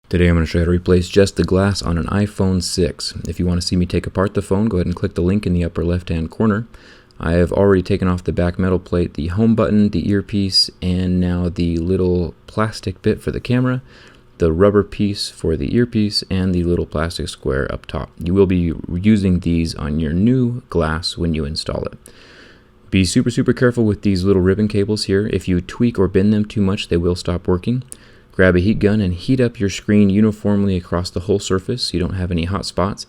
Today I'm going to show you how to replace just the glass on an iPhone 6. If you want to see me take apart the phone, go ahead and click the link in the upper left hand corner. I have already taken off the back metal plate, the home button, the earpiece, and now the little plastic bit for the camera, the rubber piece for the earpiece, and the little plastic square up top. You will be using these on your new glass when you install it. Be super careful with these little ribbon cables here. If you tweak or bend them too much, they will stop working. Grab a heat gun and heat up your screen uniformly across the whole surface so you don't have any hot spots.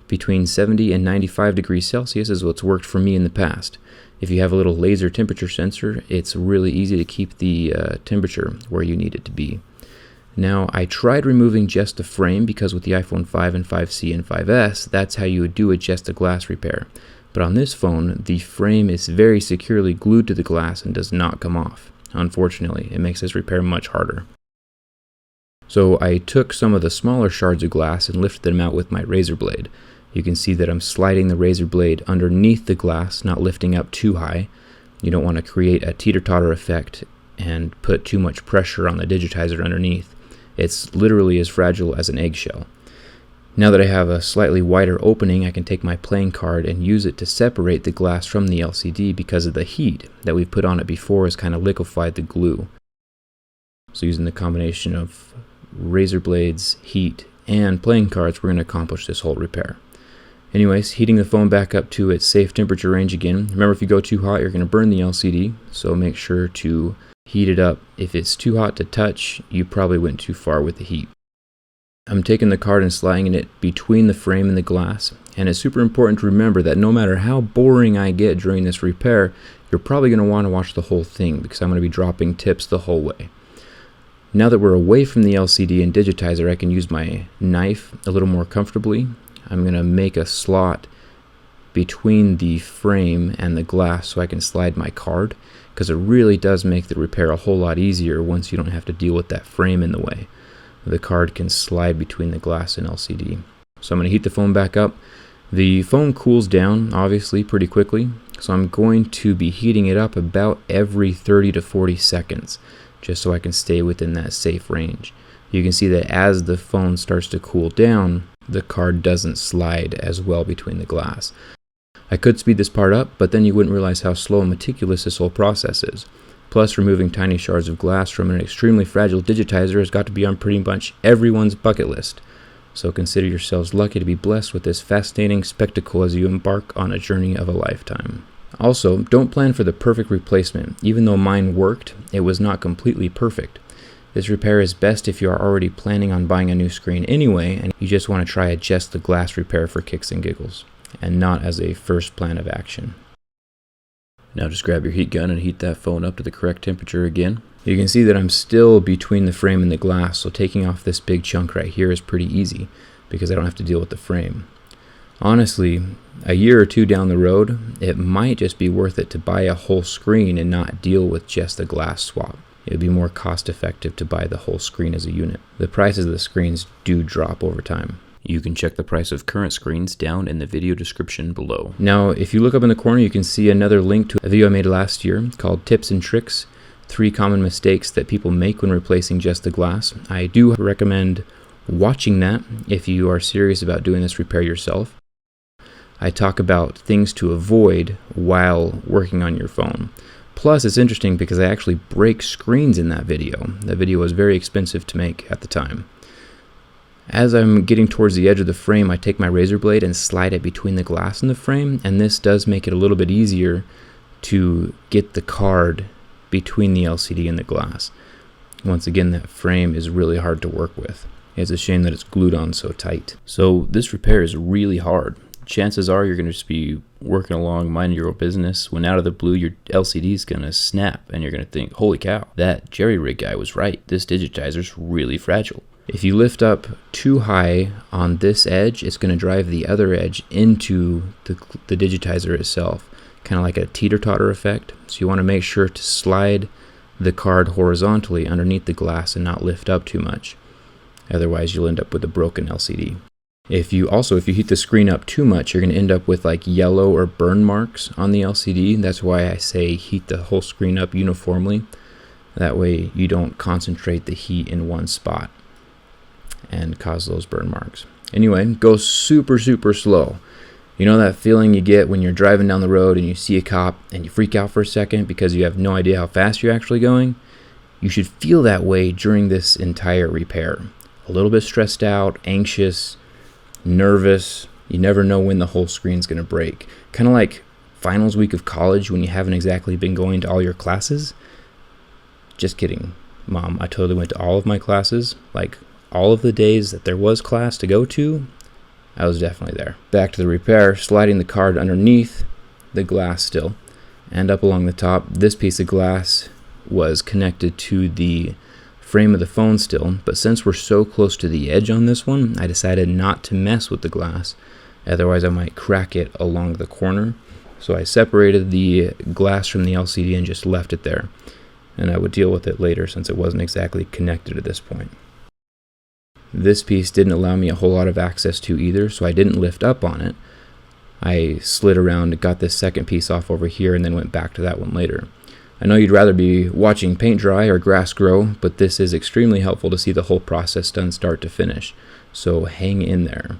Between 70 and 95 degrees Celsius is what's worked for me in the past. If you have a little laser temperature sensor, it's really easy to keep the temperature where you need it to be. Now, I tried removing just the frame because with the iPhone 5 and 5C and 5S, that's how you would do a just a glass repair. But on this phone, the frame is very securely glued to the glass and does not come off. Unfortunately, it makes this repair much harder. So I took some of the smaller shards of glass and lifted them out with my razor blade. You can see that I'm sliding the razor blade underneath the glass, not lifting up too high. You don't want to create a teeter-totter effect and put too much pressure on the digitizer underneath. It's literally as fragile as an eggshell. Now that I have a slightly wider opening, I can take my playing card and use it to separate the glass from the LCD because of the heat that we've put on it before has kind of liquefied the glue. So using the combination of razor blades, heat, and playing cards, we're going to accomplish this whole repair. Anyways, heating the phone back up to its safe temperature range again. Remember, if you go too hot, you're going to burn the LCD, so make sure to heat it up. If it's too hot to touch, you probably went too far with the heat. I'm taking the card and sliding it between the frame and the glass, and it's super important to remember that no matter how boring I get during this repair, you're probably going to want to watch the whole thing because I'm going to be dropping tips the whole way. Now that we're away from the LCD and digitizer, I can use my knife a little more comfortably. I'm going to make a slot between the frame and the glass so I can slide my card, because it really does make the repair a whole lot easier once you don't have to deal with that frame in the way. The card can slide between the glass and LCD. So I'm going to heat the phone back up. The phone cools down, obviously, pretty quickly, so I'm going to be heating it up about every 30 to 40 seconds. Just so I can stay within that safe range. You can see that as the phone starts to cool down, the card doesn't slide as well between the glass. I could speed this part up, but then you wouldn't realize how slow and meticulous this whole process is. Plus, removing tiny shards of glass from an extremely fragile digitizer has got to be on pretty much everyone's bucket list. So consider yourselves lucky to be blessed with this fascinating spectacle as you embark on a journey of a lifetime. Also, don't plan for the perfect replacement. Even though mine worked, it was not completely perfect. This repair is best if you are already planning on buying a new screen anyway, and you just want to try a just the glass repair for kicks and giggles, and not as a first plan of action. Now just grab your heat gun and heat that phone up to the correct temperature again. You can see that I'm still between the frame and the glass, so taking off this big chunk right here is pretty easy, because I don't have to deal with the frame. Honestly, a year or two down the road, it might just be worth it to buy a whole screen and not deal with just a glass swap. It would be more cost effective to buy the whole screen as a unit. The prices of the screens do drop over time. You can check the price of current screens down in the video description below. Now, if you look up in the corner, you can see another link to a video I made last year called Tips and Tricks, 3 common mistakes that people make when replacing just the glass. I do recommend watching that if you are serious about doing this repair yourself. I talk about things to avoid while working on your phone. Plus, it's interesting because I actually break screens in that video. That video was very expensive to make at the time. As I'm getting towards the edge of the frame, I take my razor blade and slide it between the glass and the frame, and this does make it a little bit easier to get the card between the LCD and the glass. Once again, that frame is really hard to work with. It's a shame that it's glued on so tight. So this repair is really hard. Chances are you're going to just be working along, minding your own business, when out of the blue your LCD is going to snap and you're going to think, holy cow, that jerry-rig guy was right. This digitizer's really fragile. If you lift up too high on this edge, it's going to drive the other edge into the digitizer itself, kind of like a teeter-totter effect. So you want to make sure to slide the card horizontally underneath the glass and not lift up too much. Otherwise, you'll end up with a broken LCD. If you heat the screen up too much, you're going to end up with like yellow or burn marks on the LCD. That's why I say heat the whole screen up uniformly. That way you don't concentrate the heat in one spot. and cause those burn marks. Anyway, go super slow. You know that feeling you get when you're driving down the road and you see a cop and you freak out for a second because you have no idea how fast you're actually going? You should feel that way during this entire repair. A little bit stressed out, anxious, nervous. You never know when the whole screen's going to break. Kind of like finals week of college when you haven't exactly been going to all your classes. Just kidding, Mom. I totally went to all of my classes. Like all of the days that there was class to go to, I was definitely there. Back to the repair, sliding the card underneath the glass still and up along the top. This piece of glass was connected to the frame of the phone still, but since we're so close to the edge on this one, I decided not to mess with the glass. Otherwise, I might crack it along the corner. So I separated the glass from the LCD and just left it there. And I would deal with it later since it wasn't exactly connected at this point. This piece didn't allow me a whole lot of access to either, so I didn't lift up on it. I slid around, got this second piece off over here, and then went back to that one later. I know you'd rather be watching paint dry or grass grow, but this is extremely helpful to see the whole process done start to finish. So hang in there.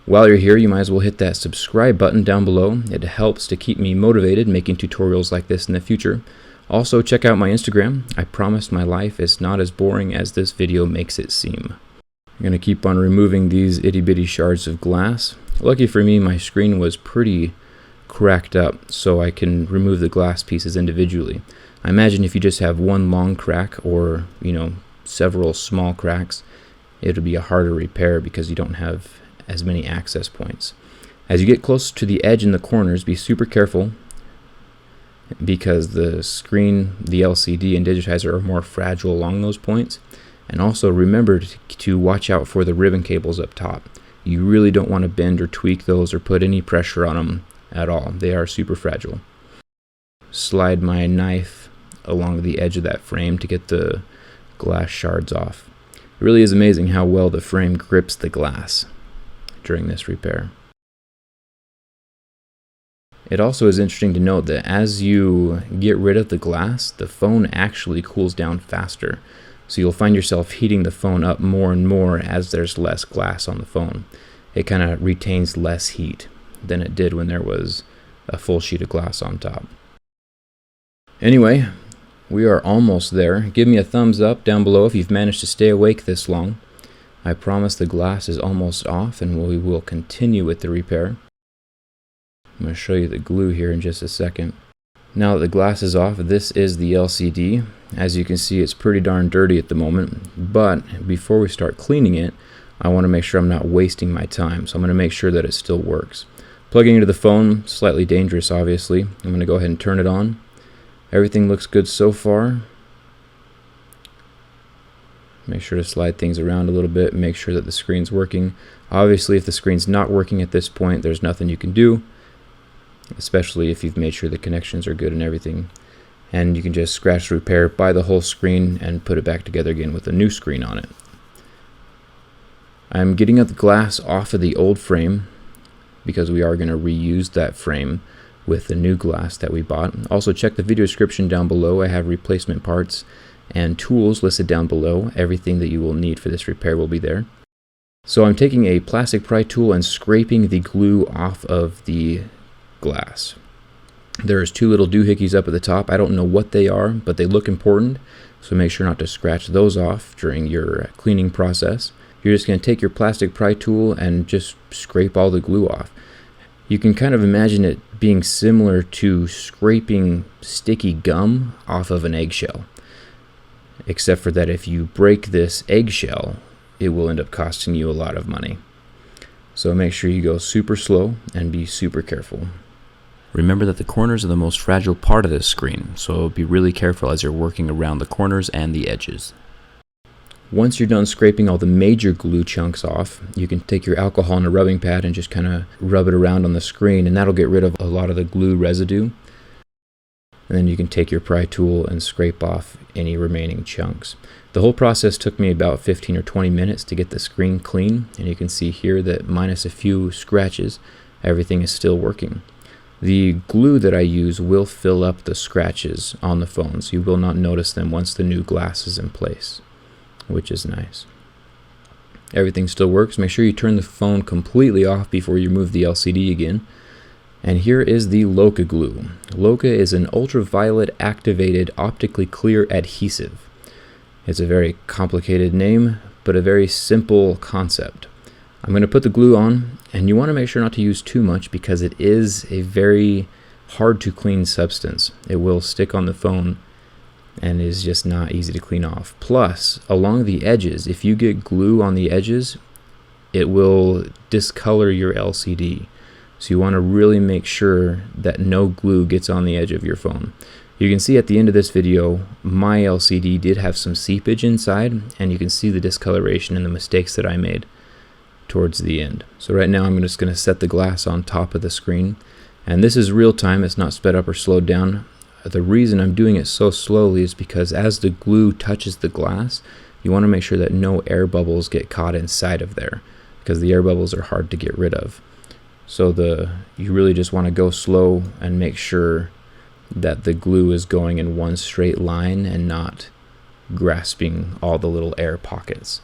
While you're here, you might as well hit that subscribe button down below. It helps to keep me motivated making tutorials like this in the future. Also, check out my Instagram. I promise my life is not as boring as this video makes it seem. I'm going to keep on removing these itty bitty shards of glass. Lucky for me, my screen was pretty cracked up, so I can remove the glass pieces individually. I imagine if you just have one long crack or, several small cracks, it would be a harder repair because you don't have as many access points. As you get close to the edge in the corners, be super careful because the screen, the LCD, and digitizer are more fragile along those points. And also remember to watch out for the ribbon cables up top. You really don't want to bend or tweak those or put any pressure on them at all. They are super fragile. Slide my knife along the edge of that frame to get the glass shards off. It really is amazing how well the frame grips the glass during this repair. It also is interesting to note that as you get rid of the glass, the phone actually cools down faster. So you'll find yourself heating the phone up more and more as there's less glass on the phone. It kind of retains less heat than it did when there was a full sheet of glass on top. Anyway, we are almost there. Give me a thumbs up down below if you've managed to stay awake this long. I promise the glass is almost off and we will continue with the repair. I'm going to show you the glue here in just a second. Now that the glass is off, this is the LCD. As you can see, it's pretty darn dirty at the moment, but before we start cleaning it, I want to make sure I'm not wasting my time, so I'm going to make sure that it still works. Plugging into the phone, slightly dangerous obviously. I'm going to go ahead and turn it on. Everything looks good so far. Make sure to slide things around a little bit, make sure that the screen's working. Obviously, if the screen's not working at this point, there's nothing you can do, especially if you've made sure the connections are good and everything. And you can just scratch the repair, buy the whole screen, and put it back together again with a new screen on it. I'm getting the glass off of the old frame because we are going to reuse that frame with the new glass that we bought. Also, check the video description down below. I have replacement parts and tools listed down below. Everything that you will need for this repair will be there. So I'm taking a plastic pry tool and scraping the glue off of the glass. There's two little doohickeys up at the top. I don't know what they are, but they look important, so make sure not to scratch those off during your cleaning process. You're just going to take your plastic pry tool and just scrape all the glue off. You can kind of imagine it being similar to scraping sticky gum off of an eggshell, except for that if you break this eggshell, it will end up costing you a lot of money. So make sure you go super slow and be super careful. Remember that the corners are the most fragile part of this screen, so be really careful as you're working around the corners and the edges. Once you're done scraping all the major glue chunks off, you can take your alcohol and a rubbing pad and just kind of rub it around on the screen, and that'll get rid of a lot of the glue residue. And then you can take your pry tool and scrape off any remaining chunks. The whole process took me about 15 or 20 minutes to get the screen clean, and you can see here that minus a few scratches, everything is still working. The glue that I use will fill up the scratches on the phone, so you will not notice them once the new glass is in place, which is nice. Everything still works. Make sure you turn the phone completely off before you remove the LCD again. And here is the LOCA glue. LOCA is an ultraviolet activated optically clear adhesive. It's a very complicated name, but a very simple concept. I'm going to put the glue on, and you want to make sure not to use too much because it is a very hard to clean substance. It will stick on the phone and is just not easy to clean off. Plus, along the edges, if you get glue on the edges, it will discolor your LCD. So you want to really make sure that no glue gets on the edge of your phone. You can see at the end of this video, my LCD did have some seepage inside, and you can see the discoloration and the mistakes that I made towards the end. So right now I'm just going to set the glass on top of the screen, and this is real time. It's not sped up or slowed down. The reason I'm doing it so slowly is because as the glue touches the glass, you want to make sure that no air bubbles get caught inside of there, because the air bubbles are hard to get rid of. So you really just want to go slow and make sure that the glue is going in one straight line and not grasping all the little air pockets.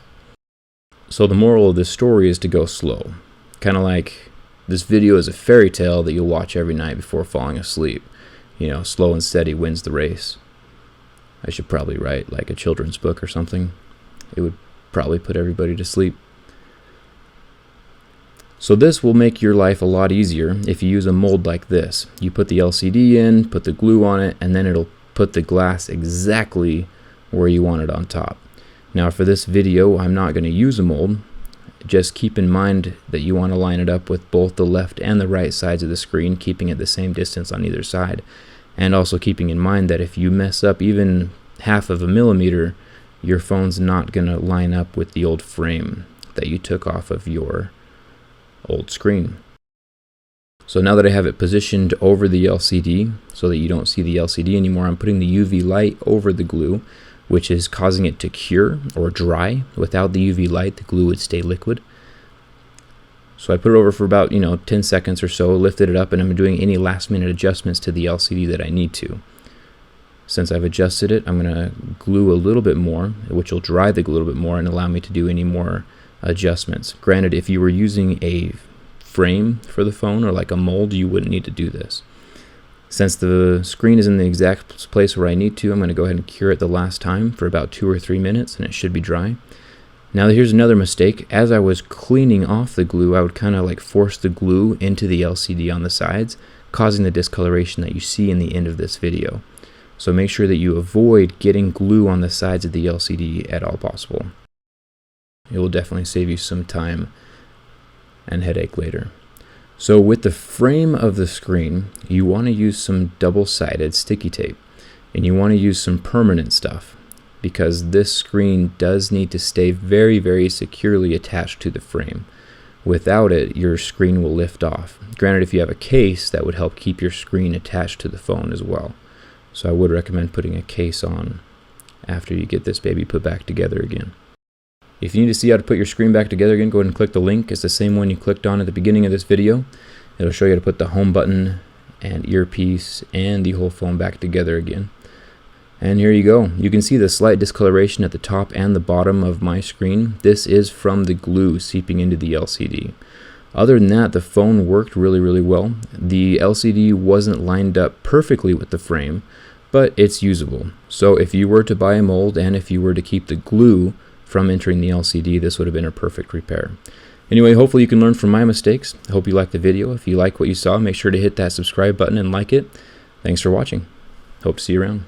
So the moral of this story is to go slow. Kind of like this video is a fairy tale that you'll watch every night before falling asleep. You know, slow and steady wins the race. I should probably write like a children's book or something. It would probably put everybody to sleep. So this will make your life a lot easier if you use a mold like this. You put the LCD in, put the glue on it, and then it'll put the glass exactly where you want it on top. Now for this video, I'm not going to use a mold. Just keep in mind that you want to line it up with both the left and the right sides of the screen, keeping it the same distance on either side. And also keeping in mind that if you mess up even half of a millimeter, your phone's not going to line up with the old frame that you took off of your old screen. So now that I have it positioned over the LCD so that you don't see the LCD anymore, I'm putting the UV light over the glue, which is causing it to cure or dry. Without the UV light, the glue would stay liquid. So I put it over for about 10 seconds or so, lifted it up, and I'm doing any last minute adjustments to the LCD that I need to. Since I've adjusted it, I'm going to glue a little bit more, which will dry the glue a little bit more and allow me to do any more adjustments. Granted, if you were using a frame for the phone or like a mold, you wouldn't need to do this. Since the screen is in the exact place where I need to, I'm going to go ahead and cure it the last time for about 2 or 3 minutes, and it should be dry. Now here's another mistake. As I was cleaning off the glue, I would kind of like force the glue into the LCD on the sides, causing the discoloration that you see in the end of this video. So make sure that you avoid getting glue on the sides of the LCD at all possible. It will definitely save you some time and headache later. So with the frame of the screen, you want to use some double-sided sticky tape, and you want to use some permanent stuff because this screen does need to stay very, very securely attached to the frame. Without it, your screen will lift off. Granted, if you have a case, that would help keep your screen attached to the phone as well. So I would recommend putting a case on after you get this baby put back together again. If you need to see how to put your screen back together again, go ahead and click the link. It's the same one you clicked on at the beginning of this video. It'll show you how to put the home button and earpiece and the whole phone back together again. And here you go. You can see the slight discoloration at the top and the bottom of my screen. This is from the glue seeping into the LCD. Other than that, the phone worked really, really well. The LCD wasn't lined up perfectly with the frame, but it's usable. So if you were to buy a mold and if you were to keep the glue from entering the LCD, this would have been a perfect repair. Anyway, hopefully you can learn from my mistakes. I hope you liked the video. If you like what you saw, make sure to hit that subscribe button and like it. Thanks for watching. Hope to see you around.